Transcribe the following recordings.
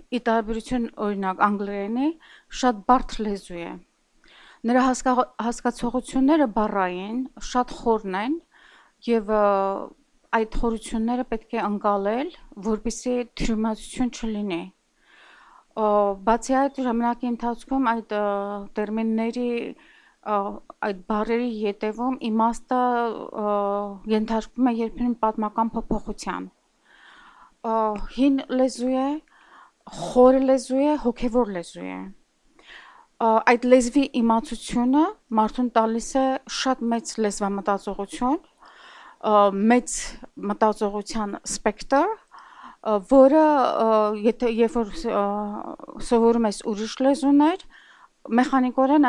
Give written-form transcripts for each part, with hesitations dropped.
ի տարբերություն օրինակ անգլերենի շատ բարդ լեզու է։ Նրա հասկացողությունները բառային, շատ խորն են եւ այդ խորությունները պետք է ընկալել, որպեսզի թյուրիմացություն չլինի։ Բացի այդ ժամանակի ընթացքում այդ տերմինների այդ բառերի ետևում իմաստը ենթարկվում է երբեմն պատմական փոփոխության։ Հին լեզու է, խոր լեզու է, հոգևոր լեզու է։ Այդ լեզվի իմացությունը մարդուն տալիս է շատ մեծ լեզվամտածողություն, մեծ մտածողության սպեկտր, որը երբ որ սովորում ես ուրիշ լեզուներ, մեխանիկորեն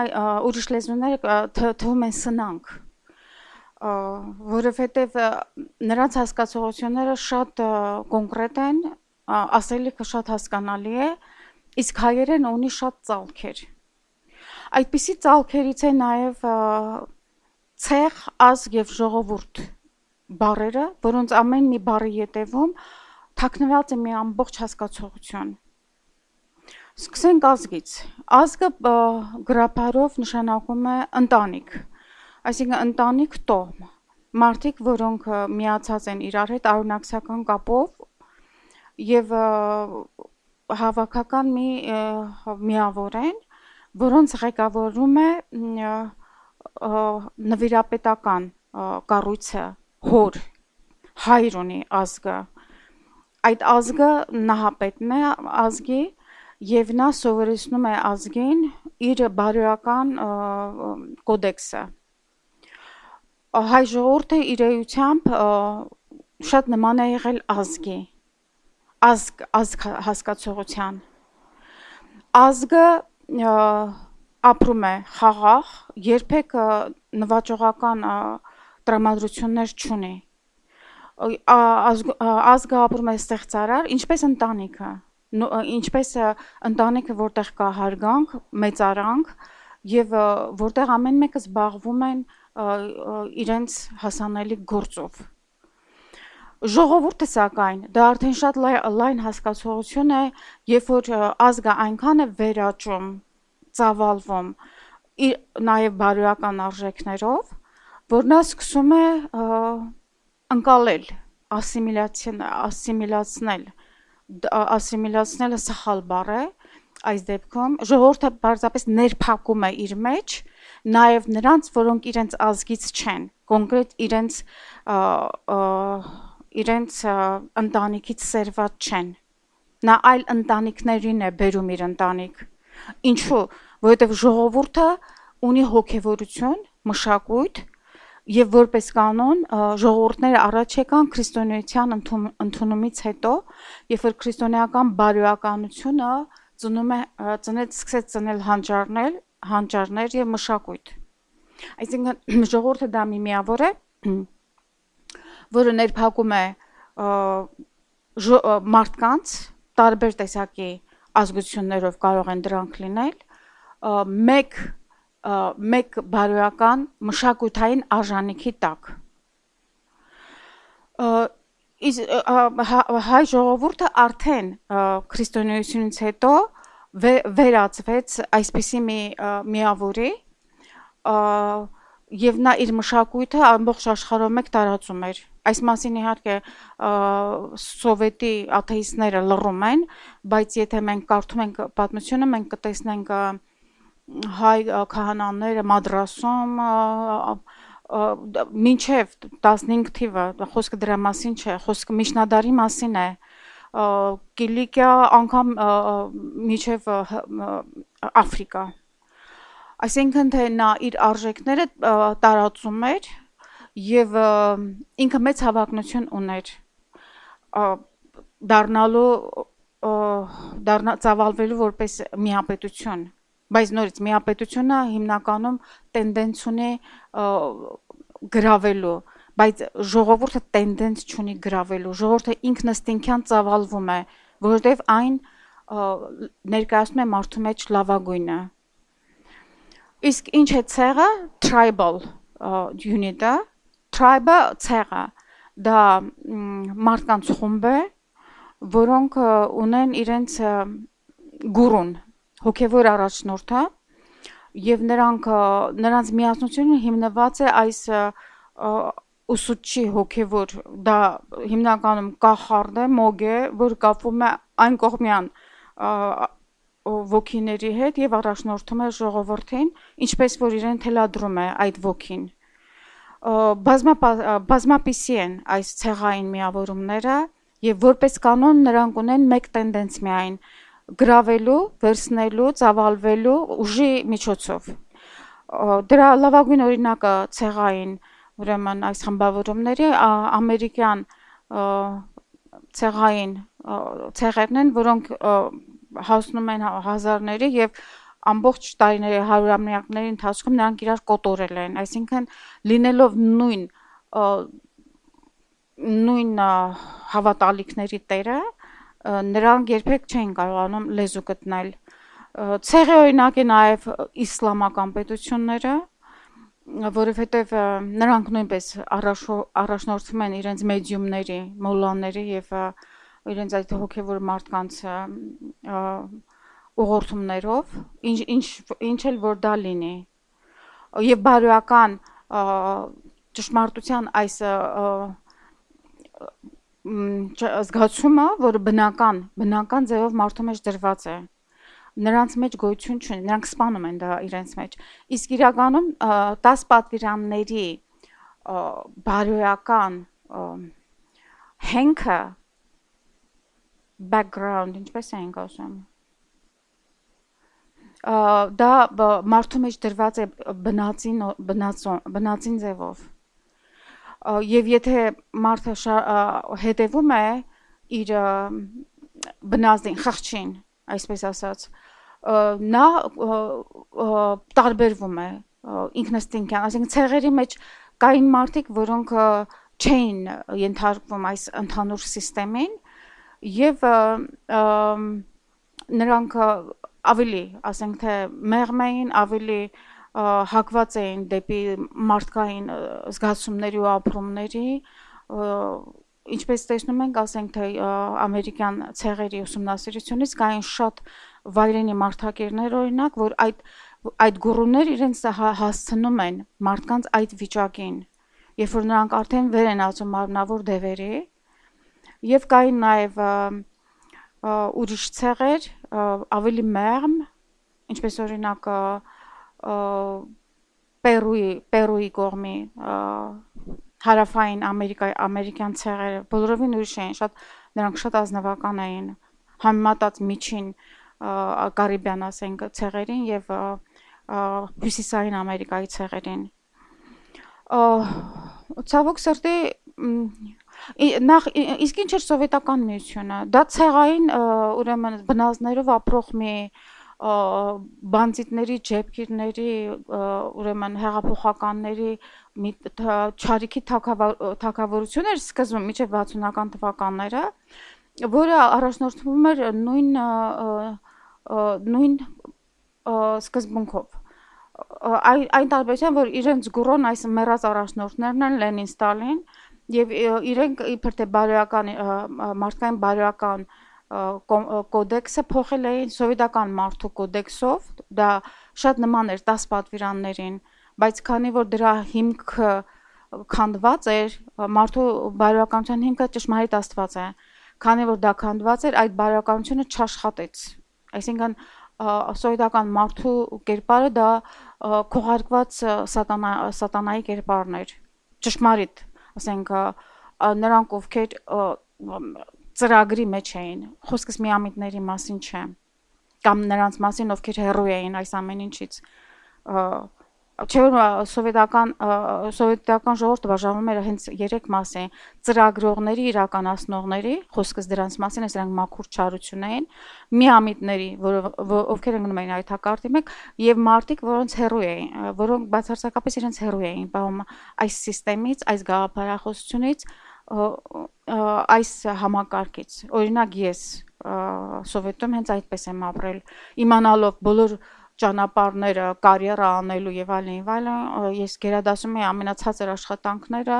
ուրիշ լեզուները թվում են սնանկ, որովհետև նրանց հասկացողությունները շատ կոնկրետ են, ասելիքը շատ հասկանալի է, իսկ հայերեն ունի շատ ծալքեր։ Այդպիսի ծալքերից է նաև ցեղ, ազգ եւ ժողովուրդ բառերը, որոնց ամեն մի բառի ետևում թաքնված է մի ամբողջ հասկացողություն։ Սկսենք ազգից։ Ազգը գրաբարով նշանակում է ընտանիք, այսինքն ընտանիք տոհմ, մարդիկ, որոնք միացած են իրար հետ արունակցական կապով եւ հավաքական մի միավոր են, որոնց ղեկավարում է նվիրապետական կառույցը, հոր, հայր ունի ազգը, այդ ազգը նահապետն է ազգի եւ նա սովորեցնում է ազգին իր բարոյական կոդեքսը։ Հայ ժողովուրդը իր էությամբ շատ նման է եղել ազգի, ազգ հասկացողության։ Ազգը ապրում է խաղաղ, երբեք նվաճողական տրամադրություններ չունի։ Ազգը ապրում է ստեղծարար, ինչպես ընտանիքը, ինչպես ընտանիքը, որտեղ կա հարգանք, մեծարանք եւ որտեղ ամեն մեկը զբաղվում են իրենց հասանելի գործով։ Ժողովուրդը սակայն դա արդեն շատ լայն հասկացողություն է, երբ որ ազգը այնքան է վերաճում, ծավալվում նաև բարոյական արժեքներով, որ նա սկսում է ընկալել, ասիմիլացնելը սխալ բառ է, այս դեպքում ժողովուրդը պարզապես ներփակում է իր մեջ, նաև նրանց, որոնք իրենց ազգից չեն, կոնկրետ իրենց ընտանիքից սերված չեն։ Նա այլ ընտանիքներին է բերում իր ընտանիք։ Ինչու՞, որովհետև ժողովուրդը ունի հոգևորություն, մշակույթ եւ որպես կանոն ժողովուրդները առաջ եկան քրիստոնեության ընդունումից հետո, երբ որ քրիստոնեական բարոյականությունը սկսեց ծնել հանճարներ եւ մշակույթ։ Այսինքն ժողովուրդը դա մի միավոր է, որը ներփակում է մարդկանց տարբեր տեսակի ազգություններով կարող են դրանք լինել, մեկ բարոյական մշակութային արժանիքի տակ։ Հայ ժողովուրդը արդեն քրիստոնեությունից հետո վերածվեց այսպիսի մի միավորի եւ նա իր մշակույթը ամբողջ աշխարհով մեկ տարածում էր։ Այս մասին իհարկե սովետի աթեիստները լռում են, բայց եթե մենք կարդում ենք պատմությունը, մենք կտեսնենք հայ քահանաները մադրասում մինչև 15 թիվը, խոսքը դրա մասին չէ, խոսքը միջնադարի մասին է, Կիլիկիա անգամ մինչև Աֆրիկա։ Այսինքն թե նա իր արժեքները տարածում էր եւ ինքը մեծ հավակնություն ուներ ծավալվելու որպես միապետություն, բայց նորից միապետությունը հիմնականում տենդենս ունի գրավելու, բայց ժողովուրդը տենդենս չունի գրավելու, ժողովուրդը ինքնըստինքյան ծավալվում է, որովհետև այն ներկայացնում է մարդու մեջ լավագույնը։ Իսկ ինչ է ցեղը, tribal unit-ը, tribe-ը ցեղը, դա մարդկանց խումբ է, որոնք ունեն իրենց գուրուն հոգևոր առաջնորդը եւ նրանց միասնությունը հիմնված է այս ուսուցչի հոգևոր դա հիմնականում կախարդ է մոգ է որ կապվում է այն կողմյան ոգիների հետ եւ առաջնորդում է ժողովրդին ինչպես որ իրեն թելադրում է այդ ոգին բազմապիսի են այս ցեղային միավորումները եւ որպես կանոն նրանք ունեն մեկ տենդենց միայն գրավելու, վերցնելու, ծավալվելու ուժի միջոցով դրա լավագույն օրինակը ցեղային ուրեմն այս խմբավորումների ամերիկյան ցեղային ցեղերն են որոնք հասնում են հազարների եւ ամբողջ տարիների հարյուրամյակների ընթացքում նրանք իրար կոտորել են այսինքն լինելով նույն հավատալիքների տերը նրանք երբեք չեն կարողանում լեզու գտնել ցեղի օրինակ է նաև իսլամական պետությունները որովհետև նրանք նույնպես առաջնորդվում են իրենց մեդիումների, մոլլաների եւ իրենց այդ հոգևոր մարդկանց ուղղորդումներով ինչ էլ որ դա լինի եւ բարոյական ճշմարտության այս զգացումը որ բնական ձևով մարդու մեջ դրված է նրանց մեջ գոյություն չունի, նրանք սպանում են դա իրենց մեջ։ Իսկ իրականում 10 պատվիրանների բարոյական հենքը background, ինչպես ենք ասում։ Դա մարդու մեջ դրված է բնածին ձևով։ Եվ եթե մարդը հետևում է իր բնազդին, խղճին, այսպես ասած, նա տարբերվում է ինքնըստինքյան, այսինքն ցեղերի մեջ կային մարդիկ, որոնք չէին ենթարկվում այս ընդհանուր համակարգին եւ նրանք ավելի, ասենք թե մեղմ էին, ավելի հակված էին դեպի մարդկային զգացումների ու ապրումների ինչպես տեսնում ենք, ասենք թե ամերիկյան ցեղերի ուսումնասիրությունից կային շատ վայրենի մարդակերներ օրինակ, որ այդ գուրուներ իրենց հասցնում են մարդկանց այդ վիճակին, երբ որ նրանք արդեն վեր են ածում մարմնավոր դևերի, եւ կային նաեւ ուրիշ ցեղեր, ավելի մեղմ, ինչպես օրինակ Պերուի կողմի հարավային ամերիկյան ցեղերը բոլորովին ուրիշ էին, նրանք շատ ազնվական էին, համեմատած միջին Կարիբյան ասենք ցեղերին եւ հյուսիսային Ամերիկայի ցեղերին։ Ցավոք սրտի իսկ ինչ էր սովետական միությունը, դա ցեղային ուրեմն բնազդներով ապրող մի բանձիտների, ջեպկիրների, ուրեմն հեղափոխականների մի չարիքի թագավորություն էր սկզբում մինչև 60-ական թվականները, որը առաջնորդվում էր նույն սկզբունքով։ Այն տարբերությամբ, որ իրենց գուրոն այս մեռած առաջնորդներն են Լենին, Ստալին, եւ իրենք իբր թե մարդկային բարոյական կոդեքսը փոխել էին սովետական մարդու կոդեքսով, դա շատ նման էր 10 պատվիրաններին, բայց քանի որ դրա հիմքը քանդված էր, մարդու բարոյականության հիմքը ճշմարիտ Աստված է, քանի որ դա քանդված էր, այդ բարոյականությունը չաշխատեց, այսինքն սովետական մարդու կերպարը դա քողարկված սատանայի կերպարն էր, ճշմարիտ, ասենք նրանք ովքեր ծրագրի մեջ էին, խոսքս միամիտների մասին չէ, կամ նրանց մասին ովքեր հեռու էին այս ամեն ինչից, չէ որ սովետական ժողովուրդը բաժանվում էր հենց 3 մասի, ծրագրողների, իրականացնողների, խոսքս դրանց մասին է, սրանք մաքուր չարություն էին, միամիտների, ովքեր ընկնում էին այդ հակառակի մեջ, եւ մարդիկ, որոնց հեռու էին, որոնք բացարձակապես իրենց հեռու էին, բաղում այս համակարգից, այս գաղափարախոսությունից, այս համակարգից, օրինակ ես Սովետում հենց այդպես եմ ապրել, իմանալով բոլոր ճանապարհները, կարիերա անելու եւ այլն, ես գերադասում եմ ամենացածր աշխատանքները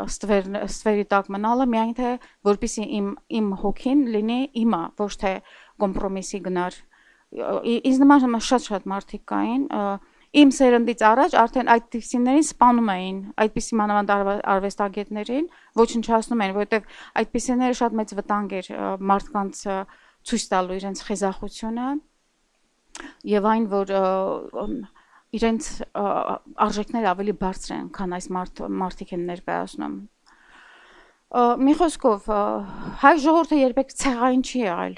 ստվերի տակ մնալը միայն թե որպեսզի իմ հոգին լինի իմը, ոչ թե կոմպրոմիսի գնար։ Ինձ նման շատ մարդիկ կային, իմ սերնդից առաջ արդեն այդ տիպսիներին սպանում էին, այդպիսի մանավանդ արվեստագետներին ոչնչացնում էին, որովհետև այդպիսիները շատ մեծ վտանգ էր մարդկանց ցույց տալու իրենց խիզախությունը եւ այն, որ իրենց արժեքները ավելի բարձր են, քան այս մարդիկ են ներկայացնում։ Մի խոսքով, հայ ժողովուրդը երբեք ցեղային չի եղել։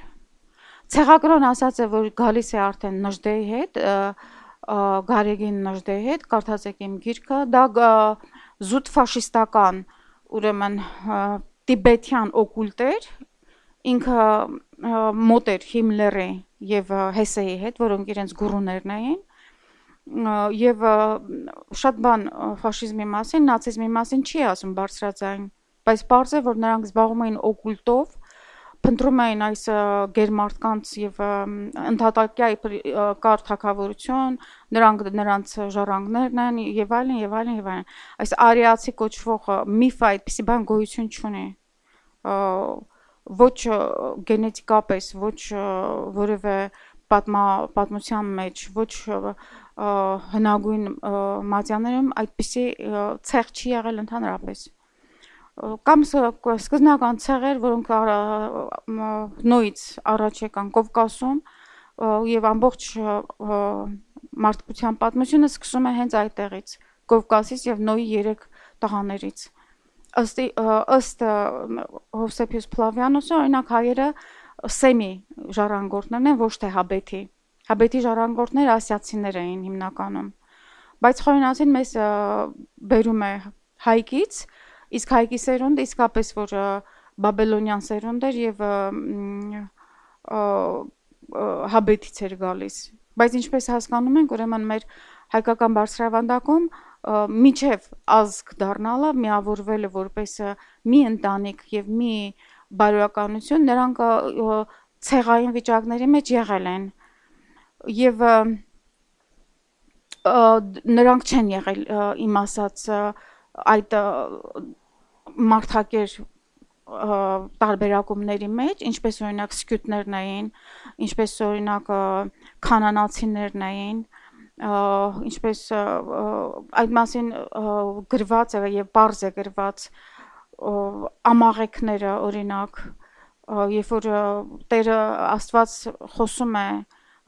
Ցեղակրոն ասած է, որ գալիս է արդեն Նժդեի հետ, Գարեգին Նժդեի հետ, կարդացեք իմ գիրքը, դա զուտ ֆաշիստական, ուրեմն տիբետյան օկուլտ էր, ինքը մոտ էր Հիմլերի եւ Հեսեի հետ, որոնք իրենց գուրուներն էին, եւ շատ բան ֆաշիզմի մասին, նացիզմի մասին չի ասում բարձրաձայն, բայց պարզ է, որ նրանք զբաղվում էին օկուլտով, փնտրում էին այս գերմարդկանց եւ ընդհատակյա կար թագավորություն, նրանց ժառանգներն են եւ այլն։ Այս արիացի կոչվող միֆը այդպիսի բան գոյություն չունի։ Ոչ գենետիկապես, ոչ որևէ պատմության մեջ, ոչ հնագույն մատյաներում այդպիսի ցեղ չի եղել ընդհանրապես։ Կամ սկզբնական ցեղեր, որոնք նույնից առաջ եկան Կովկասում եւ ամբողջ մարդկության պատմությունը սկսում է հենց այդտեղից, Կովկասից եւ Նոյի 3 տղաներից։ Ըստ Հովսեփիուս Փլավիանոսի, օրինակ հայերը սեմի ժառանգորդներն են, ոչ թե հաբեթի։ Հաբեթի ժառանգորդները ասիացիներ էին հիմնականում։ Բայց Խորենացին մեզ բերում է հայկից, իսկ հայկի սերունդը իսկապես որ բաբելոնյան սերունդ էր եւ հաբեթից էր գալիս։ Բայց ինչպես հասկանում ենք, ուրեմն մեր հայկական բարձրավանդակում միջև ազգ դառնալը, միավորվելը որպես մի ընտանիք եւ մի բարոյականություն, նրանք ցեղային վիճակների մեջ եղել են եւ նրանք չեն եղել իմ ասած այդ մարդակեր տարբերակումների մեջ, ինչպես օրինակ սկյուտներն էին, ինչպես օրինակ քանանացիներն էին, ինչպես այդ մասին գրված է եւ բարձ է գրված ամաղեքները օրինակ, երբ որ Տերը Աստված խոսում է,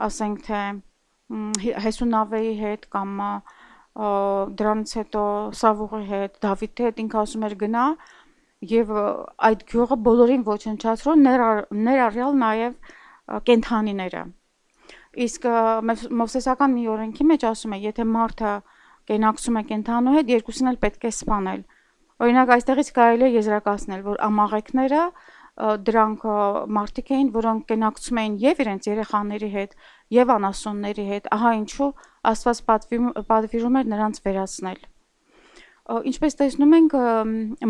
ասենք թե Հեսունավեի հետ կամ դրանից հետո Սավուղի հետ, Դավիթի հետ ինքը ասում էր գնա եւ այդ գյուղը բոլորին ոչնչացրու, ներառյալ նաեւ կենդանիները։ Իսկ Մովսեսական մի օրենքի մեջ ասում է, եթե մարդը կենակցում է կենդանու հետ, երկուսին էլ պետք է սպանել։ Օրինակ այստեղից կարելի է եզրակացնել, որ ամաղեքները դրանք մարդիկ էին, որոնք կենակցում էին եւ իրենց երեխաների հետ, եւ անասունների հետ, ահա ինչու Աստված պատվիրում էր նրանց վերացնել։ Ինչպես տեսնում ենք,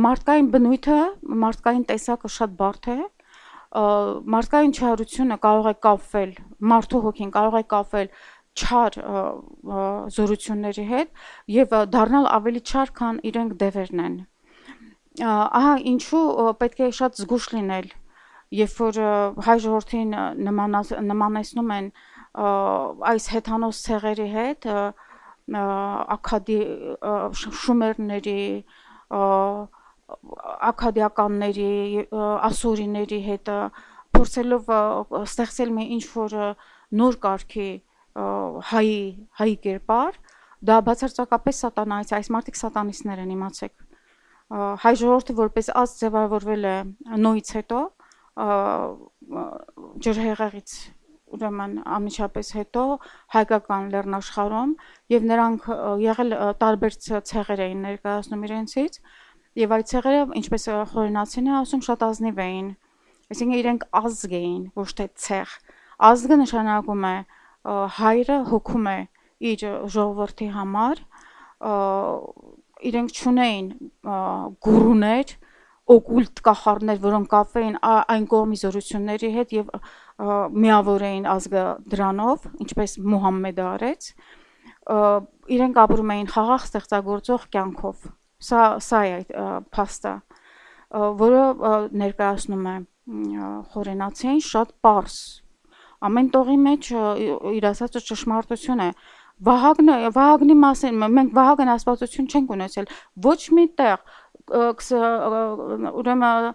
մարդկային բնույթը, մարդկային տեսակը շատ բարդ է, մարդկային չարությունը կարող է կապվել, մարդու հոգին կարող է կապվել չար զորությունների հետ եւ դառնալ ավելի չար, քան իրենք դևերն են։ Ահա ինչու պետք է շատ զգուշ լինել, երբ որ հայ ժողովրդին նմանեցնում են այս հեթանոս ցեղերի հետ, աքադի շումերների, աքադիականների, ասորիների հետ փորձելով ստեղծել մի ինչ-որ նոր կարգի հայի կերպար, դա բացարձակապես սատանայից, այս մարդիկ սատանիստներ են, իմացեք։ Հայ ժողովուրդը որպես ազգ ձևավորվել է Նոյից հետո, ջրհեղեղից ուրեմն անմիջապես հետո հայկական լեռնաշխարհում եւ նրանք եղել տարբեր ցեղեր էին ներկայացնում իրենցից եւ այդ ցեղերը, ինչպես Խորենացին է ասում, շատ ազնիվ էին, այսինքն իրենք ազգ էին, ոչ թե ցեղ։ Ազգը նշանակում է հայրը հոգում է իր ժողովրդի համար, իրենք չունեին գուրուներ, օկուլտ կախարդներ, որոնք կապվեին այն կողմի զորությունների հետ եւ միավոր էին ազգը դրանով, ինչպես Մուհամմեդը արեց, իրենք ապրում էին խաղաղ ստեղծագործող կյանքով։ Սա է այդ փաստը, որը ներկայացնում է խորենացին շատ պարզ։ Ամեն տողի մեջ իր ասածը ճշմարտություն է։ Վահագնի մասին մենք Վահագն ասվածություն չենք ունեցել ոչ մի տեղ, ուրեմն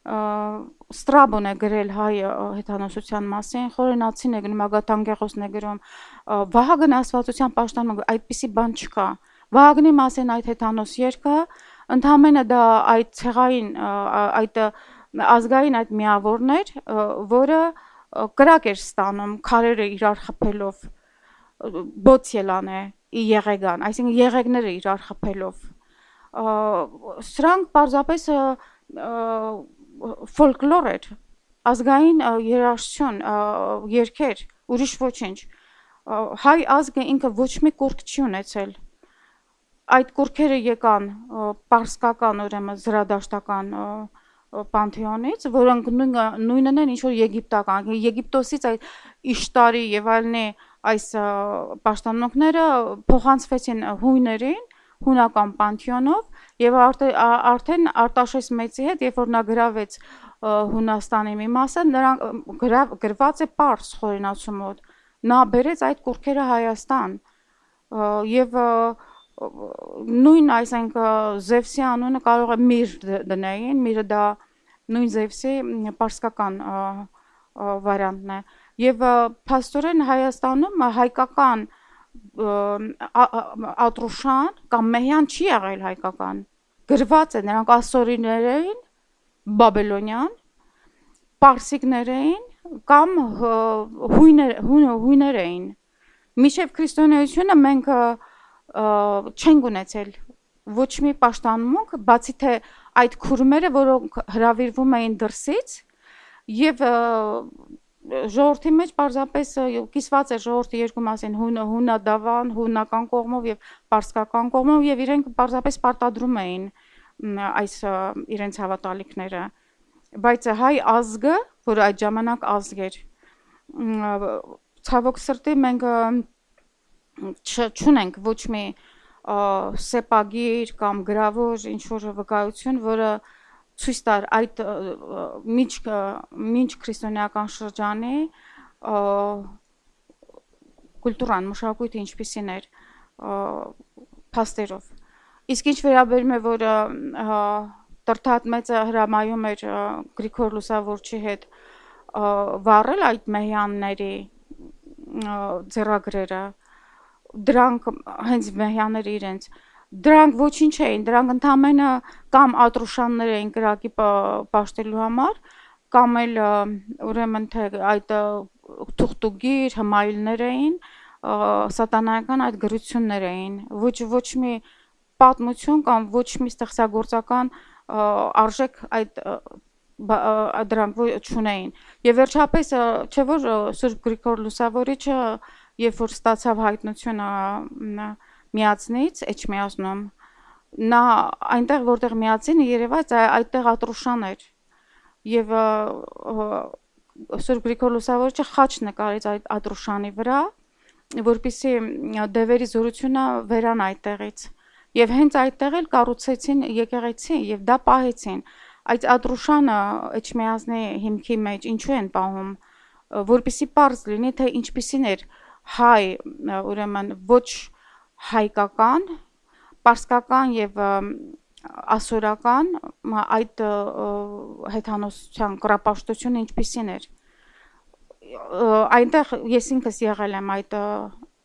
Ստրաբոն է գրել հայ հեթանոսության մասին, խորենացին է գնում, Ագաթանգեղոսն է գրում, Վահագն ասվածության պաշտպանում այդպիսի բան չկա։ Վահագնի մասին այդ հեթանոս երգը ընդհանրապես դա այդ ցեղային այդ ազգային այդ միավորն էր, որը կրակ էր ստանում քարերը իրար խփելով, բոցելան է եղեգան, այսինքն եղեգները իրար խփելով։ Սրանք պարզապես ֆոլկլոր էր, ազգային երաժշտություն, երգեր, ուրիշ ոչինչ։ Հայ ազգը ինքը ոչ մի կուրք չի ունեցել։ Այդ կուրքերը եկան պարսկական, ուրեմն զրադաշտական պանթեոնից, որոնք նույնն են ինչ որ եգիպտական, Եգիպտոսից այդ Իշտարի եւ այլնի այս պաշտամունքները փոխանցվեցին հույներին, հունական պանթեոնով եւ արդեն Արտաշես մեծի հետ, երբ որ նա գրավեց Հունաստանի մի մասը, նրան գրված է պարս խորենացու մոտ, նա բերեց այդ կուրքերը Հայաստան եւ նույն այսինքն Զևսի անունը կարող է Միր դնեին, Միրը դա նույն Զևսի պարսկական վարիանտն է եւ փաստորեն Հայաստանում հայկական Ատրուշան կամ Մեհյան չի եղել հայկական, գրված է, նրանք ասորիներ էին, բաբելոնյան, պարսիկներ էին կամ հույներ էին։ Մինչև քրիստոնեությունը մենք չենք ունեցել ոչ մի պաշտամունք, բացի թե այդ քուրմերը, որոնք հրավիրվում էին դրսից եւ ժողովրդի մեջ պարզապես կիսված է ժողովրդի երկու մասին, հունադավան, հունական կողմով եւ պարսկական կողմով եւ իրենք պարզապես պարտադրում էին այս իրենց հավատալիքները, բայց հայ ազգը, որը այդ ժամանակ ազգ էր, ցավոք սրտի մենք չունենք ոչ մի սեպագիր կամ գրավոր ինչ որ վկայություն, որը ցույց տար այդ մինչ քրիստոնեական շրջանի կուլտուրան, մշակույթը ինչպիսին էր փաստերով։ Իսկ ինչ վերաբերում է, որ Տրթատ մեծը հրամայում էր Գրիգոր Լուսավորչի հետ վառել այդ մեհյանների ձեռագրերը, դրանք հենց մեհյանները իրենց, դրանք ոչինչ էին, դրանք ընդամենը կամ Ատրուշաններ էին կրակի պաշտելու համար, կամ էլ ուրեմն թե այդ թուղթուգիր հմայիլներ էին, սատանայական այդ գրություններ էին, ոչ մի պատմություն կամ ոչ մի ստեղծագործական արժեք այդ դրանք չունեին։ Եվ վերջապես չէ որ Սուրբ Գրիգոր Լուսավորիչը երբ որ ստացավ հայտնությունը միածնից, Էջմիածնում, նա այնտեղ որտեղ միածինը երևաց, այդտեղ Ատրուշան էր։ Եվ Սուրբ Գրիգոր Լուսավորիչը խաչ նկարեց այդ Ատրուշանի վրա, որպեսզի դևերի զորությունը վերան այդտեղից։ Եվ հենց այդտեղ էլ կառուցեցին եկեղեցի եւ դա պահեցին։ Այդ Ատրուշանը Էջմիածնի հիմքի մեջ ինչու են պահում, որպեսզի պարզ լինի, թե ինչպիսին էր հայ, ուրեմն ոչ հայկական, պարսկական եւ ասորական այդ հեթանոսության կրապաշտությունը ինչպիսին էր։ Այնտեղ ես ինքս եղել եմ այդ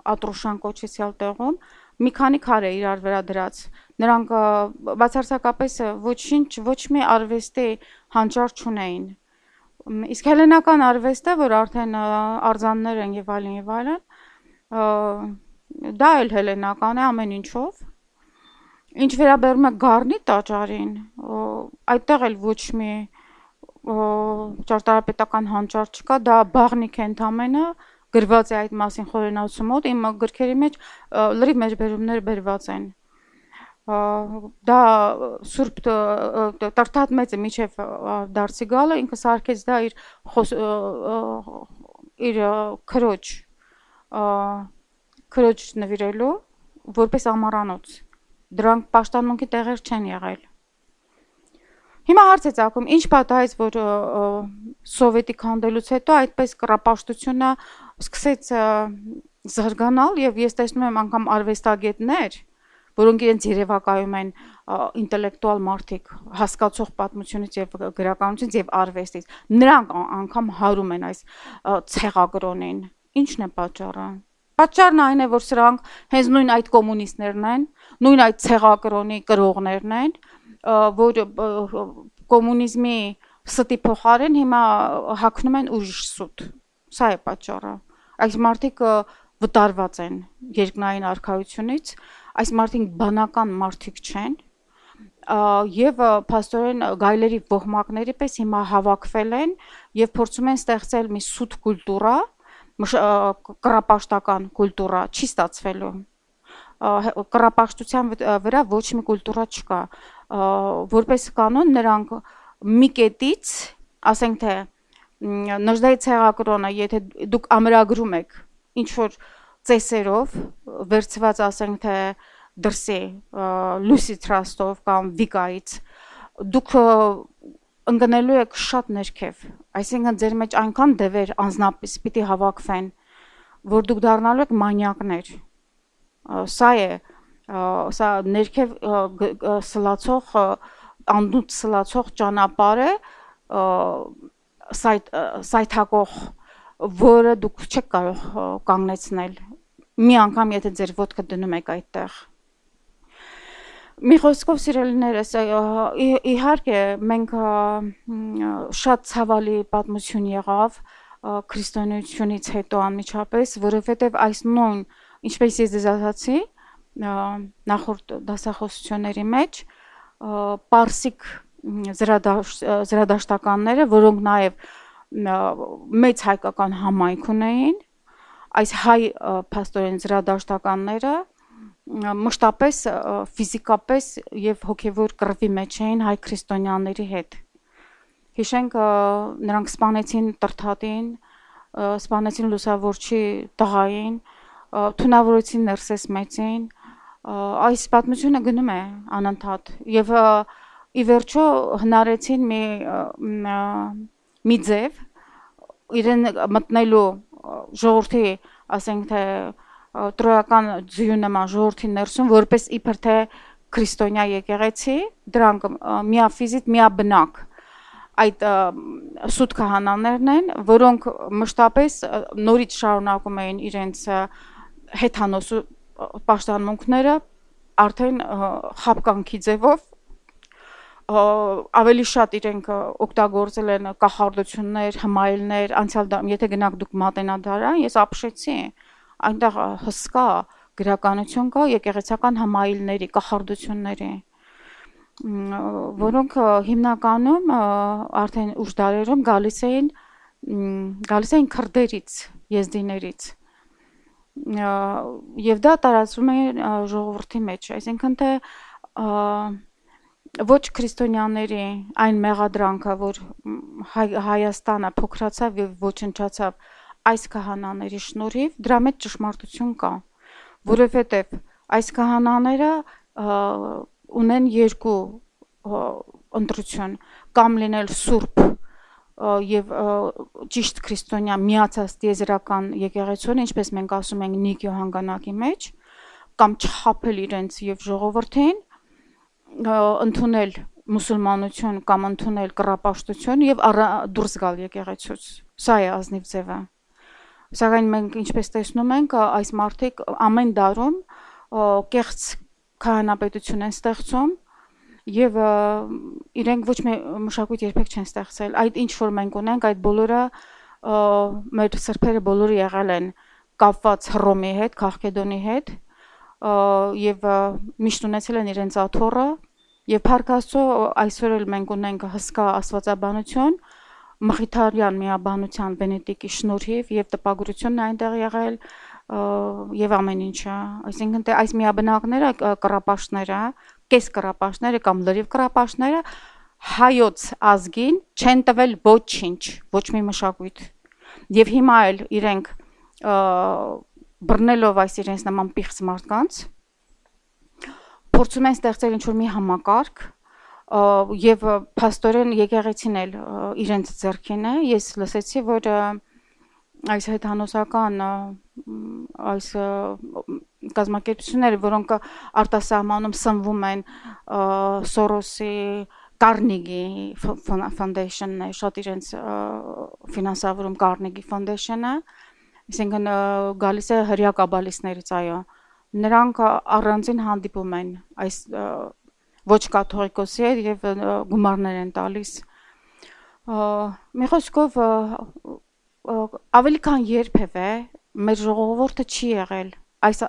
Ատրուշան կոչեցյալ տեղում, մի քանի քար է իրար վրա դրած, նրանք բացարձակապես ոչ մի արվեստի հանճար չունեին։ Իսկ հելենական արվեստը, որ արդեն արձաններ են եւ այլն, դա էլ հելենական է ամեն ինչով։ Ինչ վերաբերում է Գառնի տաճարին, այդտեղ էլ ոչ մի ճարտարապետական հանճար չկա, դա բաղնիք է ընդամենը, գրված է այդ մասին խորենացու մոտ, իմ գրքերի մեջ լրիվ մեջբերումներ բերված են։ դա Սուրբ Տրտատ մեծը միջև դարձի գալը ինքը սարքեց դա իր քրոջ նվիրելու որպես ամառանոց դրանք պաշտամունքի տեղեր չեն եղել հիմա հարց է ծագում ինչ պատահեց որ սովետի քանդելուց հետո այդպես կռապաշտությունը սկսեց զարգանալ եւ ես տեսնում եմ անգամ արվեստագետներ որոնք իրենց երևակայում են ինտելեկտուալ մարդիկ հասկացող պատմությունից եւ գրականությունից եւ արվեստից նրանք անգամ հարում են այս ցեղագրոնին ինչն է պատճառը պատճառն այն է որ սրանք հենց նույն այդ կոմունիստներն են նույն այդ ցեղագրոնի կրողներն են որ կոմունիզմի ստի փոխարեն հիմա հագնում են ուրիշ սուտ սա է պատճառը այս մարդիկ վտարված են երկնային արքայությունից այս մարդիկ բանական մարդիկ չեն եւ փաստորեն գայլերի ոհմակների պես հիմա հավաքվել են եւ փորձում են ստեղծել մի սուտ կուլտուրա կռապաշտական կուլտուրա չի ստացվելու կռապաշտության վրա ոչ մի կուլտուրա չկա որպես կանոն նրանք մի կետից ասենք թե նժդայի ցեղակրոնը եթե դուք ամրագրում եք ինչ որ ծեսերով վերցված ասենք թե դրսի լուսի տրաստով կամ վիկայից դուք ընկնելու եք շատ ներքև այսինքն ձեր մեջ այնքան դևեր անznապես պիտի հավաքվեն որ դուք դառնալու եք մանյակներ սա է սա ներքև սլացող անդուտ սլացող ճանապարհ է սայթակող որը դուք չեք կարող կանգնեցնել մի անգամ եթե ձեր ոտքը դնում եք այդտեղ մի խոսքով սիրելիներս իհարկե մենք շատ ցավալի պատմություն եղավ քրիստոնեությունից հետո անմիջապես որովհետև այս նույն ինչպես ես ձեզ ասացի նախորդ դասախոսությունների մեջ պարսիկ զրադաշտականները որոնք նաև մեծ հայկական համայնք ունեին այս հայ փաստորեն զրադաշտականները մշտապես ֆիզիկապես եւ հոգեվոր կռվի մեջ էին հայ քրիստոնյաների հետ հիշենք նրանք սպանեցին Տրթատին սպանեցին լուսավորչի տղային թունավորեցին Ներսես մեծին այս պատմությունը գնում է անընդհատ եւ ի վերջո հնարեցին մի ձև իրեն մտնելու ժողովրդի ասենք թե տրոյական ձյու նման ժողովրդի ներսում որպես իբր թե քրիստոնյա եկեղեցի դրանք միաֆիզիկ միաբնակ այդ սուտ քահանաներն են որոնք մշտապես նորից շարունակում էին իրենց հեթանոս պաշտամունքները արդեն խապկանքի ձևով ավելի շատ իրենք օգտագործել են կախարդություններ, հմայելներ, անցյալ եթե գնաք դուք մատենադարան, ես ապշեցի, այնտեղ հսկա գրականություն կա եկեղեցական հմայելների, կախարդությունների, որոնք հիմնականում արդեն ուշ դարերում գալիս էին քրդերից, եզդիներից, եւ դա տարածվում է ժողովրդի մեջ, այսինքն թե ոչ քրիստոնյաների այն մեղադրանքը, որ Հայաստանը փոքրացավ եւ ոչնչացավ այս քահանաների շնորհիվ, դրա մեջ ճշմարտություն կա, որովհետեւ այս քահանաները ունեն երկու ընտրություն, կամ լինել սուրբ եւ ճիշտ քրիստոնյա միացած տիեզերական եկեղեցուն, ինչպես մենք ասում ենք Նիկիո հանգանակի մեջ, կամ չխաբել իրենց եւ ժողովրդին ընդունել մուսուլմանություն կամ ընդունել կռապաշտություն եւ դուրս գալ եկեղեցուց սա է ազնիվ ձևը սակայն մենք ինչպես տեսնում ենք այս մարդիկ ամեն դարում կեղծ քահանապետություն են ստեղծում եւ իրենք ոչ մի մշակույթ երբեք չեն ստեղծել այդ ինչ որ մենք ունենք այդ բոլորը մեր սրբերը բոլորը եղել են կապված Հռոմի հետ Քաղքեդոնի հետ եւ միշտ ունեցել են իրենց աթոռը եւ Փառք Աստծո այսօր էլ մենք ունենք հսկա աստվածաբանություն մխիթարյան միաբանության Վենետիկի շնորհիվ եւ տպագրությունն այնտեղ եղել եւ ամեն ինչը այսինքն թե այս միաբնակները կռապաշտները կես կռապաշտները կամ լրիվ կռապաշտները հայոց ազգին չեն տվել ոչինչ, ոչ մի մշակույթ։ Եվ հիմա էլ իրենք բռնելով այս իրենց նման պիղծ մարդկանց փորձում են ստեղծել ինչ-որ մի համակարգ եւ փաստորեն եկեղեցին էլ իրենց ձեռքին է։ Ես լսեցի, որ այս հետանոսական այս կազմակերպությունները, որոնք արտասահմանում սնվում են Սորոսի Carnegie Foundation-ն է, շատ իրենց ֆինանսավորում Carnegie Foundation-ը, այսինքն գալիս է հրյա կաբալիստներից, այո, նրանք առանձին հանդիպում են այս ոչ կաթողիկոսի հետ եւ գումարներ են տալիս։ Մի խոսքով ավելի քան երբևէ մեր ժողովուրդը չի եղել այս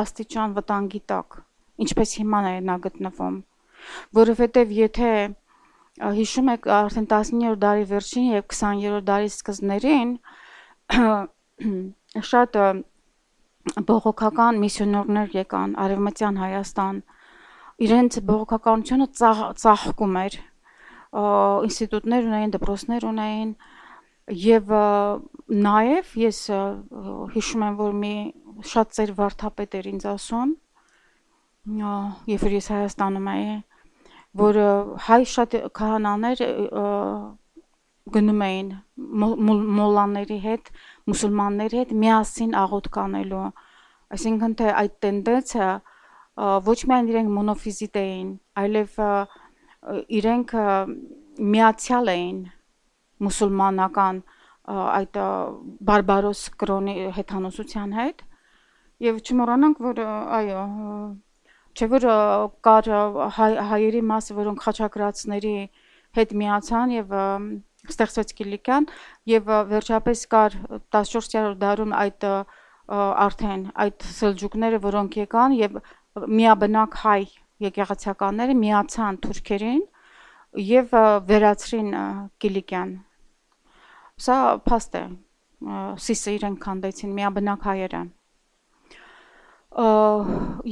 աստիճան վտանգի տակ, ինչպես հիմա է նա գտնվում, որովհետև եթե հիշում եք արդեն 19-րդ դարի վերջին եւ 20-րդ դարի սկզբներին շատ բողոքական միսիոներներ եկան Արևմտյան Հայաստան, իրենց բողոքականությունը ծաղկում էր, ինստիտուտներ ունեին, դպրոցներ ունեին եւ նաեւ ես հիշում եմ, որ մի շատ ծեր վարդապետ էր ինձ ասում, երբ որ ես Հայաստանում էի, որ հայ շատ քահանաներ գնում էին մոլլաների հետ, մուսուլմանների հետ միասին աղոթք անելու, այսինքն թե այդ տենդենսը ոչ միայն իրենք մոնոֆիզիտ էին, այլև իրենք միացյալ էին մուսուլմանական այդ բարբարոս կրոնի հեթանոսության հետ եւ չմոռանանք, որ այո, չէ որ կար հայերի մասը, որոնք խաչակրացների հետ միացան եւ ստեղծվեց Կիլիկիան եւ վերջապես կար 14-րդ դարում այդ արդեն այդ սելջուկները, որոնք եկան եւ միաբնակ հայ եկեղեցականները միացան թուրքերին եւ վերացրին Կիլիկիան։ Սա փաստ է, Սիսը իրենք քանդեցին միաբնակ հայերը։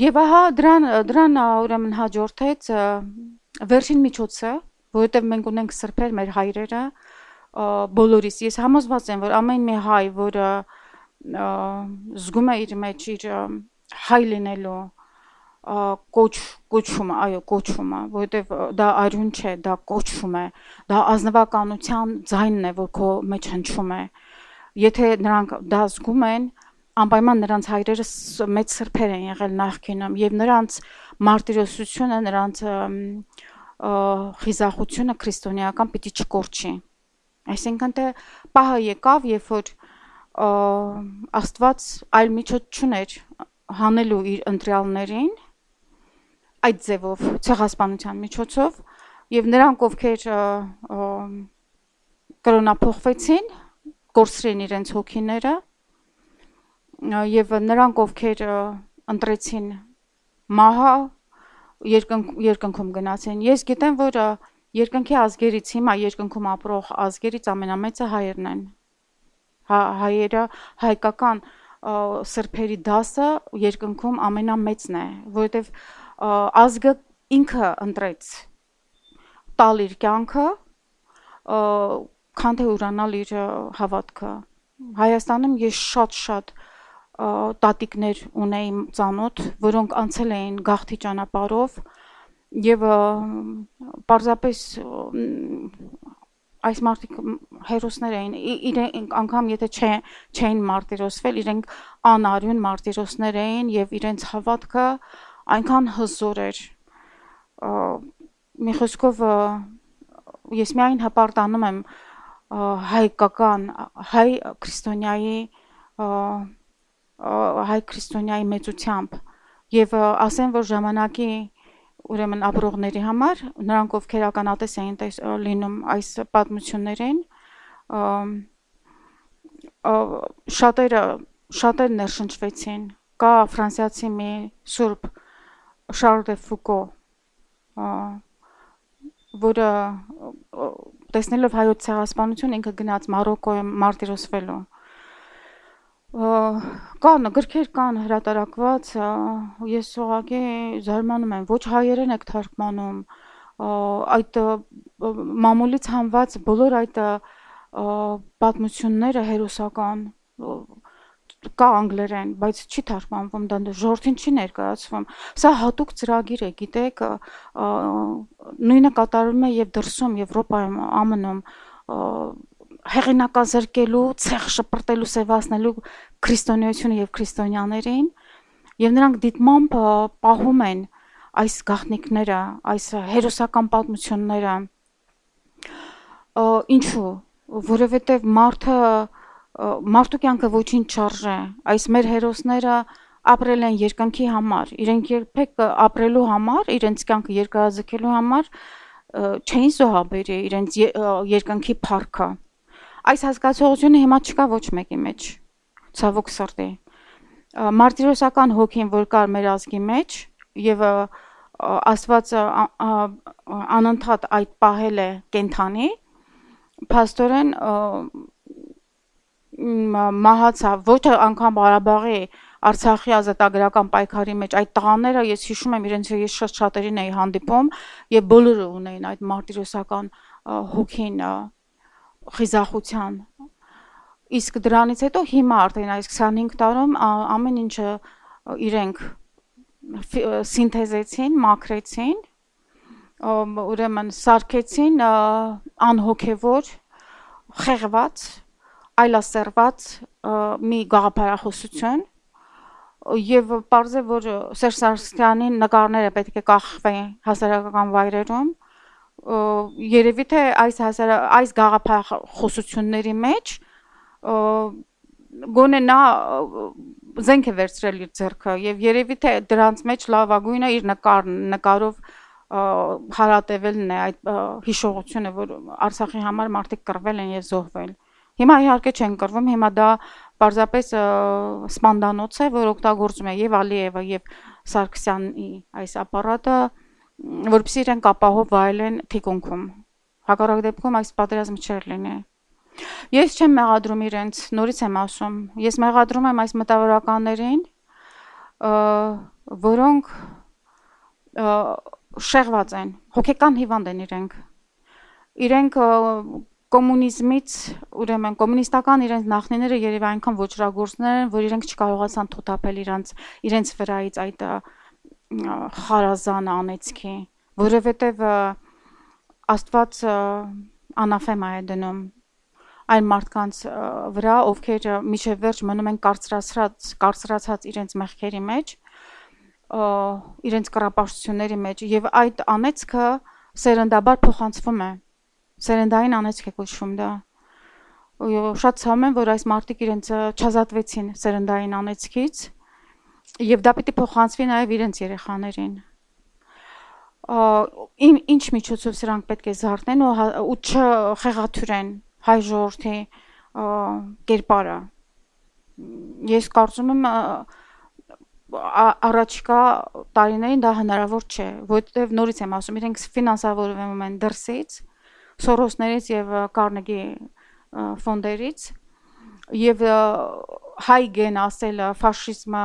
Եվ ահա դրան ուրեմն հաջորդեց վերջին միջոցը, որովհետև մենք ունենք սրբեր մեր հայրերը բոլորիս։ Ես համոզված եմ, որ ամեն մի հայ, որը զգում է իր մեջ իր հայ լինելու կոչումը, այո, կոչումը, որովհետև դա արյուն չէ, դա կոչում է, դա ազնվականության ձայնն է, որ քո մեջ հնչում է։ Եթե նրանք դա զգում են, անպայման նրանց հայրերը մեծ սրբեր են եղել նախկինում եւ նրանց մարտիրոսությունը, նրանց խիզախությունը քրիստոնեական պիտի չկորչի։ Այսինքն թե պահը եկավ, երբ որ Աստված այլ միջոց չուներ հանելու իր ընտրյալներին այդ ձևով ցեղասպանության միջոցով եւ նրանք ովքեր կրոնափոխվեցին, կորցրին իրենց հոգիները եւ նրանք ովքեր ընտրեցին մահը երկնքում գնացին։ Ես գիտեմ, որ երկնքի ազգերից հիմա երկնքում ապրող ազգերից ամենամեծը հայերն են։ Հայերը հայկական սրբերի դասը երկնքում ամենամեծն է, որովհետև ազգը ինքը ընտրեց տալ իր կյանքը, քան թե ուրանալ իր հավատքը։ Հայաստանում ես շատ տատիկներ ունեի ծանոթ, որոնք անցել էին գաղթի ճանապարհով եւ պարզապես այս մարդիկ հերոսներ էին, իրենք անգամ եթե չէին մարտիրոսվել, իրենք անարյուն մարտիրոսներ էին եւ իրենց հավատքը այնքան հզոր էր։ Մի խոսքով ես միայն հպարտանում եմ հայկական հայ քրիստոնյայի մեծությամբ եւ ասեմ, որ ժամանակի ուրեմն ապրողների համար նրանք ովքեր ականատես էին լինում այս պատմություններին շատեր ներշնչվեցին։ Կա ֆրանսիացի մի սուրբ Շարլ դե Ֆուկո, որը տեսնելով հայոց ցեղասպանություն ինքը գնաց Մարոկոյում մարտիրոսվելու։ Կան գրքեր կան հրատարակված, ես ուղղակի զարմանում եմ, ոչ հայերեն եք թարգմանում, այդ մամուլից հանված բոլոր այդ պատմությունները հերոսական կա անգլերեն, բայց չի թարգմանվում, դա ժողովրդին չի ներկայացվում։ Սա հատուկ ծրագիր է, գիտեք, նույնը կատարվում է եւ դրսում, Եվրոպայում, ԱՄՆ-ում, հեղինակազրկելու, ցեղ շպրտելու, սևացնելու քրիստոնեությունը եւ քրիստոնյաներին, եւ նրանք դիտմամբ պահում են այս գաղտնիքները, այս հերոսական պատմությունները։ Ինչու՞, որովհետեւ մարդու կյանքը ոչինչ չարժե, այս մեր հերոսները ապրել են երկնքի համար, իրենք երբեք ապրելու համար, իրենց կյանքը երկարաձգելու համար չէին զոհաբերի իրենց երկնքի փառքը։ Այս հասկացողությունը հիմա չկա ոչ մեկի մեջ, ցավոք սրտի։ Մարտիրոսական հոգին, որ կար մեր ազգի մեջ եւ Աստված անընդհատ այդ պահել է կենթանի, փաստորեն մահացավ, ոչ անգամ Ղարաբաղի Արցախի ազատագրական պայքարի մեջ այդ տղաները, ես հիշում եմ իրենց ես շատերին էի հանդիպում եւ բոլորը ունեին այդ մարտիրոսական հոգին խիզախության։ Իսկ դրանից հետո հիմա արդեն այս 25 տարում ամեն ինչը իրենք սինթեզեցին, մաքրեցին, ուրեմն սարքեցին անհոգևոր, խեղված, այլասերված մի գաղափարախոսություն եւ պարզ է, որ Սերժ Սարգսյանի նկարները պետք է կախվեն հասարակական վայրերում, երևի թե այս գաղափարախոսությունների մեջ գոնե նա զենք է վերցրել իր ձեռքը եւ երևի թե դրանց մեջ լավագույնը իր նկարով հարատևելն է այդ հիշողությունը, որ Արցախի համար մարդիկ կռվել են եւ զոհվել։ Հիմա իհարկե չեն կռվում, հիմա դա պարզապես սպանդանոց է, որ օգտագործում է եւ Ալիևը եւ Սարգսյանի այս ապարատը, որպեսզի իրենք ապահով վայելեն թիկունքում։ Հակառակ դեպքում այս պատերազմը չէր լինի։ Ես չեմ մեղադրում իրենց, նորից եմ ասում, ես մեղադրում եմ այս մտավորականներին, որոնք շեղված են, հոգեկան հիվանդ են իրենք կոմունիզմից, ուրեմն կոմունիստական իրենց նախնիները երևի այնքան ոչրագործներ են, որ իրենք չկարողացան թոթափել իրենց վրայից այդ խարազան անեծքի, որովհետև Աստված անաֆեմա է դնում այն մարդկանց վրա, ովքեր մինչև վերջ մնում են կարծրացած իրենց մեղքերի մեջ, իրենց կռապաշտությունների մեջ եւ այդ անեծքը սերնդաբար փոխանցվում է, սերնդային անեծք է կոչվում դա։ Շատ ցավում եմ, որ այս մարդիկ իրենց չազատվեցին սերնդային անեծքից եւ դա պիտի փոխանցվի նաեւ իրենց երեխաներին։ Ինչ միջոցով սրանք պետք է զարթնեն ու չխեղաթյուրեն հայ ժողովրդի կերպարը։ Ես կարծում եմ առաջիկա տարիներին դա հնարավոր չէ, որովհետև նորից եմ ասում, իրենք ֆինանսավորվում են դրսից, Սորոսներից եւ Կարնեգի ֆոնդերից եւ հայ գեն ասել ֆաշիզմը,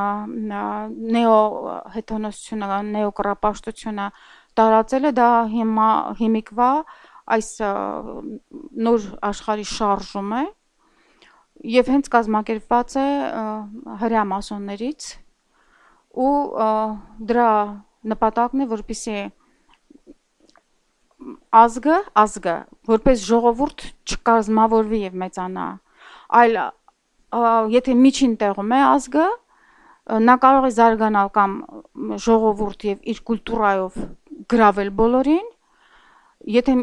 նեոհեթանոսությունը, նեոկռապաշտությունը տարածելը դա հիմիկվա այս նոր աշխարհի շարժում է եւ հենց կազմակերպված է հրեա մասոններից ու դրա նպատակն է, որպեսզի ազգը որպես ժողովուրդ չկազմավորվի եւ մեծանա, այլ եթե միջին տեղում է ազգը, նա կարող է զարգանալ կամ ժողովուրդ եւ իր կուլտուրայով գրավել բոլորին, եթե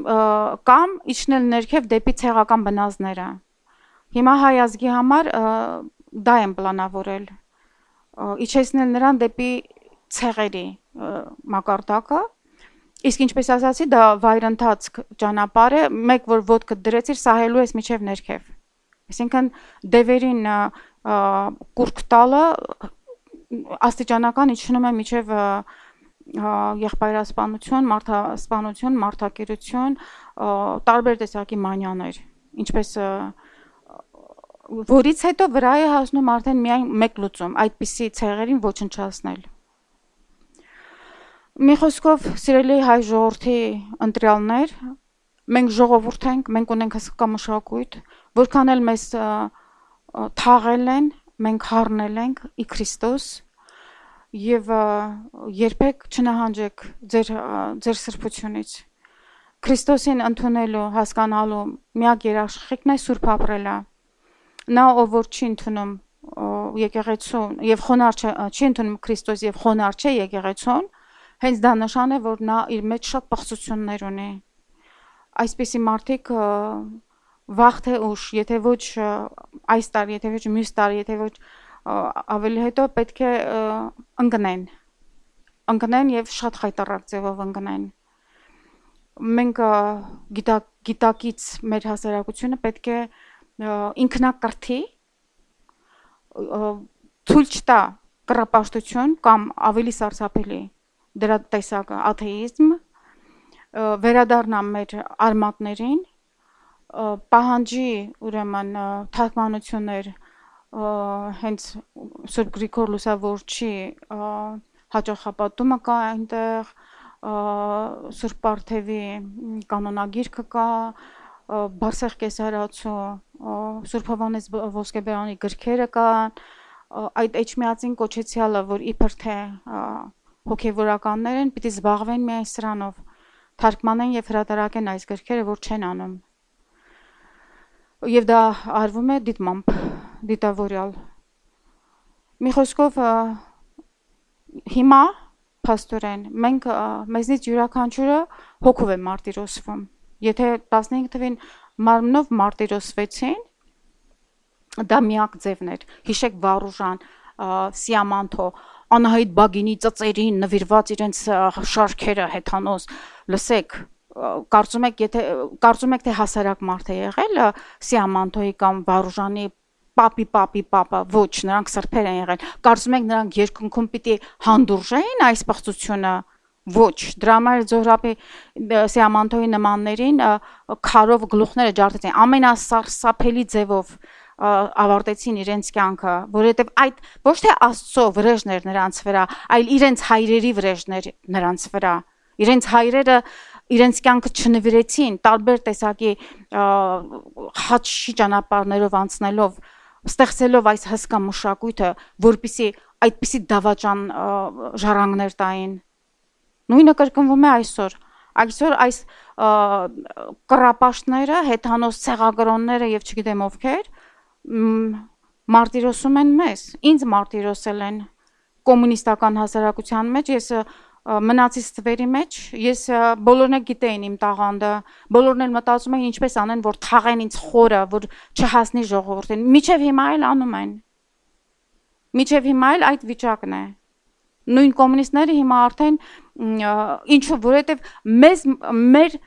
կամ իջնել ներքև դեպի ցեղական բնազդները։ Հիմա հայ ազգի համար դա են պլանավորել, իջեցնել նրան դեպի ցեղերի մակարդակը, իսկ ինչպես ասացի, դա վայրընթաց ճանապարհ է, մեկ որ ոտքը դրեցիր, սահելու ես միջև ներքև։ Այսինքն դևերին կուրք տալը աստիճանական իջնում է միջև եղբայրասպանություն, մարդասպանություն, մարդակերություն, տարբեր տեսակի մանյաներ, ինչպես որից հետո վրա է հասնում արդեն միայն մեկ լուծում, այդպիսի ցեղերին ոչնչացնել։ Մի խոսքով, սիրելի հայ ժողովրդի ընտրյալներ, մենք ժողովուրդ ենք, մենք ունենք հսկա մշակույթ, որքան էլ մեզ թաղել են, մենք հառնել ենք ի Քրիստոս եւ երբեք չնահանջեք ձեր սրբությունից։ Քրիստոսին ընդունելու, հասկանալու միակ երաշխիքն է սուրբ ապրելը։ Նա ով որ չի ընդունում եկեղեցուն եւ խոնարհ չի ընդունում Քրիստոս եւ խոնարհ չէ եկեղեցուն, հենց դա նշան է, որ նա իր մեջ շատ պղծություններ ունի։ Այսպիսի մարդիկ վաղ թե ուշ, եթե ոչ այս տարի, եթե ոչ մյուս տարի, եթե ոչ ավելի հետո պետք է ընկնեն եւ շատ խայտառակ ձևով ընկնեն։ Մենք գիտակից մեր հասարակությունը պետք է ինքնակրթի, ցույց տա կռապաշտություն կամ ավելի սարսափելի դրա տեսակը աթեիզմ, վերադառնա մեր արմատներին, պահանջի ուրեմն թարգմանություններ հենց Սուրբ Գրիգոր Լուսավորչի հաճախապատումը կա այնտեղ, Սուրբ Պարթևի կանոնագիրքը կա, Բարսեղ Կեսարացու Սուրբ Հովհաննես Ոսկեբերանի գրքերը կան, այդ էջմիածին կոչեցյալը, որ իբր թե հոգևորականներ են, պիտի զբաղվեն միայն սրանով, թարգմանեն եւ հրատարակեն այս գրքերը, որ չեն անում։ Եվ դա արվում է դիտմամբ, դիտավորյալ։ Մի խոսքով հիմա փաստորեն մենք մեզնից յուրաքանչյուրը հոգով է մարտիրոսվում։ Եթե 15 թվին մարմնով մարտիրոսվեցին, դա միակ ձևն էր։ Հիշեք Վարուժան, Սիամանթո, Անահիտ Բագինի ծծերին նվիրված իրենց շարքերը հեթանոս, լսեք, կարծում եք թե հասարակ մարդ է եղել Սիամանթոյի կամ Վարուժանի պապա, ոչ, նրանք սրբեր են եղել, կարծում եք նրանք երկնքում պիտի հանդուրժեին այս պղծությունը, ոչ, դրա համար Զոհրաբի Սիամանթոյի նմաններին քարով գլուխները ջարդեցին, ամենասարսափելի ձևով ավարտեցին իրենց կյանքը, որովհետև այդ ոչ թե Աստծո վրեժներ նրանց վրա, այլ իրենց հայրերի վրեժներ նրանց վրա։ Իրենց հայրերը իրենց կյանքը չնվիրեցին, տարբեր տեսակի խաչի ճանապարհներով անցնելով, ստեղծելով այս հսկա մշակույթը, որպիսի այդպիսի դավաճան ժառանգներ տային։ Նույնը կրկնվում է այսօր։ Այսօր այս կռապաշտները, հեթանոս ցեղագրոնները եւ չգիտեմ ովքեր մարտիրոսում են մեզ, ինձ մարտիրոսել են կոմունիստական հասարակության մեջ, ես մնացից թվերի մեջ, ես բոլորն էլ գիտեին իմ տաղանդը, բոլորն էլ մտածում էին ինչպես անեն, որ թաղեն ինձ խորը, որ չհասնի ժողովրդին, միջև հիմա էլ անում են, միջև հիմա էլ այդ վիճակն է, նույն կոմունիստները հիմա արդեն ինչու, որովհետև մեր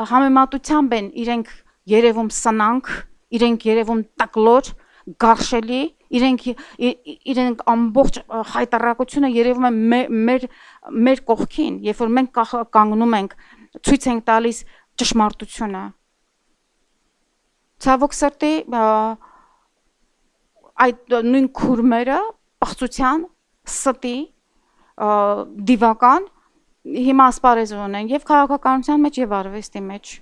համեմատությամբ են իրենք երևում սնանք, իրենք երևում տկլոր, գարշելի, իրենք ամբողջ խայտառակությունը երևում է մեր կողքին, երբ որ մենք կանգնում ենք, ցույց ենք տալիս ճշմարտությունը։ Ցավոք սրտի այդ նույն քուրմերը պղծության, ստի, դիվական հիմա ասպարեզ ունեն եւ քաղաքականության մեջ եւ արվեստի մեջ։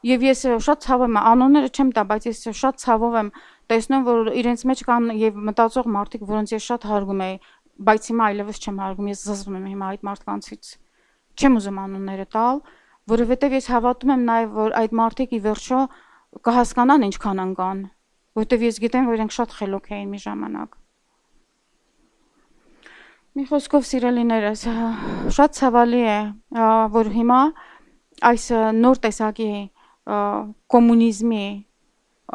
Եվ ես շատ ցավում եմ, անունները չեմ տա, բայց ես շատ ցավով եմ տեսնում, որ իրենց մեջ կան եւ մտածող մարդիկ, որոնց ես շատ հարգում եմ, բայց հիմա այլևս չեմ հարգում, ես զզվում եմ հիմա այդ մարդկանցից։ Չեմ ուզում անունները տալ, որովհետեւ ես հավատում եմ նաեւ, որ այդ մարդիկ ի վերջո կհասկանան ինչքան անկան, որովհետեւ ես գիտեմ, որ իրենք շատ խելոք էին մի ժամանակ։ Մի խոսքով սիրելիներս, շատ ցավալի է, որ հիմա այս նոր տեսակի կոմունիզմի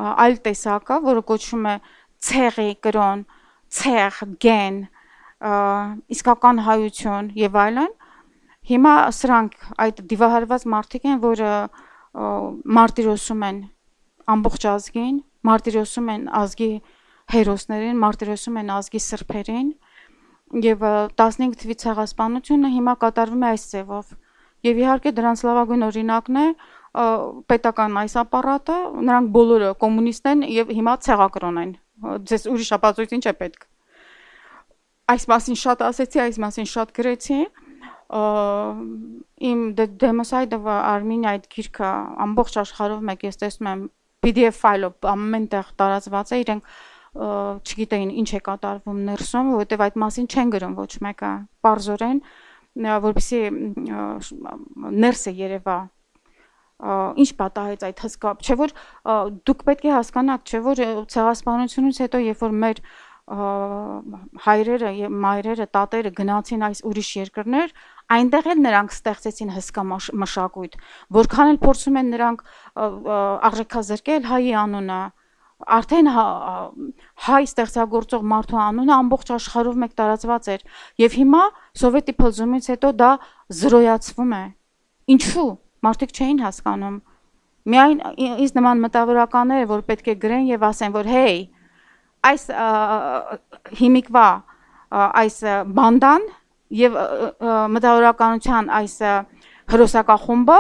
այլ տեսակը, որը կոչվում է ցեղի կրոն, ցեղ, գեն, իսկական հայություն եւ այլն, հիմա սրանք այդ դիվահարված մարդիկ են, որը մարտիրոսում են ամբողջ ազգին, մարտիրոսում են ազգի հերոսներին, մարտիրոսում են ազգի սրբերին եւ 15 թվի ցեղասպանությունը հիմա կատարվում է այս ձևով եւ իհարկե դրանց լավագույն օրինակն է պետական այս ապարատը, նրանք բոլորը կոմունիստ են եւ հիմա ցեղակրոն են, ձեզ ուրիշ ապացույց ինչ է պետք։ Այս մասին շատ ասեցի, այս մասին շատ գրեցի։ Իմ Democide-ը Armenia այդ գիրքը ամբողջ աշխարհով մեկ ես տեսնում եմ PDF ֆայլով ամեն տեղ տարածված է, իրենք չգիտեին ինչ է կատարվում ներսում, որովհետև այդ մասին չեն գրում ոչ մեկը, պարզորեն, որպեսզի ներսը երևա ինչ պատահեց այդ հսկա, չէ որ դուք պետք է հասկանաք, չէ որ ցեղասպանությունից հետո երբ որ մեր հայրերը եւ մայրերը, տատերը գնացին այս ուրիշ երկրներ, այնտեղ էլ նրանք ստեղծեցին հսկա մշակույթ, որքան էլ փորձում են նրանք աղջիկազրկել հայի անունը, արդեն հայ ստեղծագործող մարդու անունը ամբողջ աշխարհով մեկ տարածված էր եւ հիմա սովետի փլուզումից հետո դա զրոյացվում է։ Ինչու՞։ Մարդիկ չէին հասկանում։ Միայն ինձ նման մտավորականները, որ պետք է գրեն եւ ասեն, որ հեյ, այս հիմիկվա այս բանդան եւ մտավորականության այս հրոսակախումբը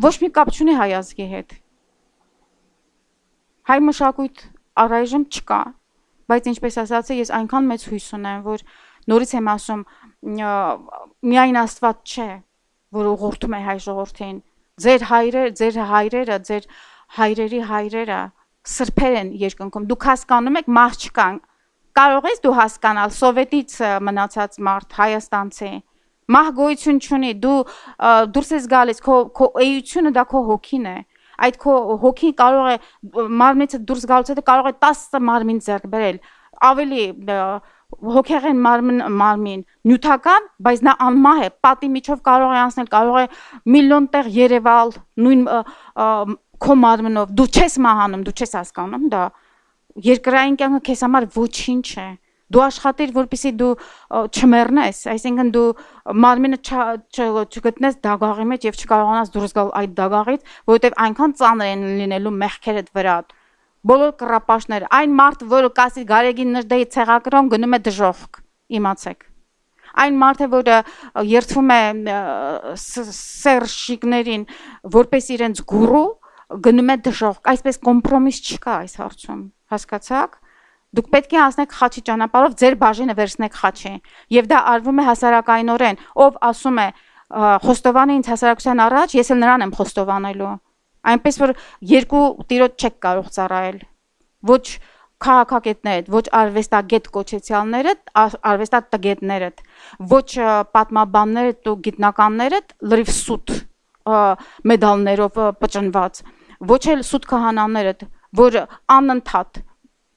ոչ մի կապ չունի հայ ազգի հետ։ Հայ մշակույթ առայժմ չկա, բայց ինչպես ասացի, ես այնքան մեծ հույս ունեմ, որ նորից եմ ասում, միայն Աստված չէ, որ ուղղորդում է հայ ժողովրդին, ձեր հայրերը, ձեր հայրերի հայրերը սրբեր են երկնքում, դուք հասկանում եք, մահ չկան, կարող ես դու հասկանալ սովետից մնացած մարդ, հայաստանցի, մահ գոյություն չունի, դու դուրս ես գալիս, քո էությունը դա քո հոգին է, այդ քո հոգին կարող է մարմինից դուրս գալուց հետո կարող է 10 մարմին ձեռք բերել, ավելի հոգեղեն մարմին նյութական, բայց նա անմահ է, պատի միջով կարող է անցնել, կարող է միլիոն տեղ երևալ նույն քո մարմնով, դու չես մահանում, դու չես հասկանում դա, երկրային կյանքը քեզ համար ոչինչ է, դու աշխատիր, որպեսզի դու չմեռնես, այսինքն դու մարմինը չգտնես դագաղի մեջ եւ չկարողանաս դուրս գալ այդ դագաղից, որովհետեւ այնքան ծանր են լինելու մեղքերդ վրա, բոլոր կռապաշտները, այն մարդը, որը կասի Գարեգին Նժդեի ցեղակրոն գնում է դժոխք, իմացեք։ Այն մարդը, որը երդվում է սերժիկներին, որպես իրենց գուրու, գնում է դժոխք, այսպես կոմպրոմիս չկա այս հարցում, հասկացաք։ Դուք պետք է անցնեք խաչի ճանապարհով, ձեր բաժինը վերցնեք խաչի, եւ դա արվում է հասարակայնորեն, ով ասում է խոստովանը ինձ հասարակության առաջ, ես էլ նրան եմ խոստովանելու, այնպես որ երկու տիրոջ չեք կարող ծառայել, ոչ քաղաքագետներդ, ոչ արվեստագետ կոչեցյալներդ, արվեստատգետներդ, ոչ պատմաբաններդ ու գիտնականներդ լրիվ սուտ մեդալներով պճնված, ոչ էլ սուտ քահանաներդ, որ անընդհատ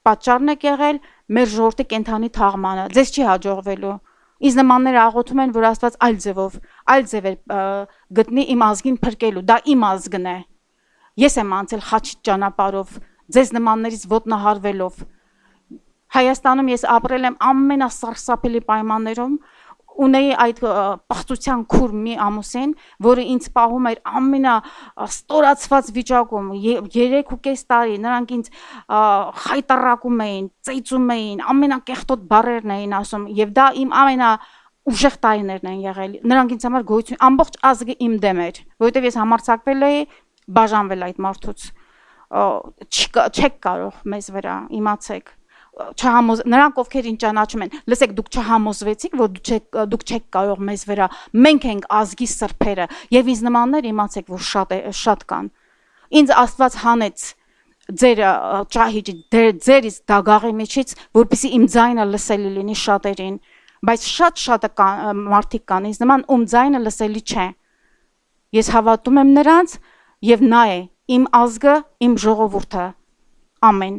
պատճառն եք եղել մեր ժողովրդի կենթանի թաղմանը, ձեզ չի հաջողվելու։ Ինձ նմանները աղոթում են, որ Աստված այլ ձև գտնի իմ ազգին փրկելու, դա իմ ազգն է։ Ես եմ անցել խաչի ճանապարհով, ձեզ նմաններից ոտնահարվելով։ Հայաստանում ես ապրել եմ ամենասարսափելի պայմաններում, ունեի այդ պղծության քուր մի ամուսին, որը ինձ պահում էր ամենաստորացված վիճակում, 3.5 տարի, նրանք ինձ խայտարակում էին, ծեծում էին, ամենակեղտոտ բառերն էին ասում, եւ դա իմ ամենաուժեղ տարիներն են եղել, նրանք ինձ համար գոյություն, ամբողջ ազգը իմ դեմ էր, որովհետեւ ես համարձակվել էի բաժանվել այդ մարդուց, չեք կարող մեզ վրա, իմացեք, նրանք ովքեր ինչ ճանաչում են, լսեք, դուք չհամոզվեցիք, որ դուք չեք կարող մեզ վրա, մենք ենք ազգի սրբերը, եւ ինձ նմաններ իմացեք, որ շատ կան, ինձ Աստված հանեց ձեր ճահիճի, ձերից դագաղի միջից, որպեսզի իմ ձայնը լսելի լինի շատերին, բայց շատ մարդիկ կան, ինձ նման ում ձայնը լսելի չէ, ես հավատում եմ նրանց, եւ նա է իմ ազգը, իմ ժողովուրդը, ամեն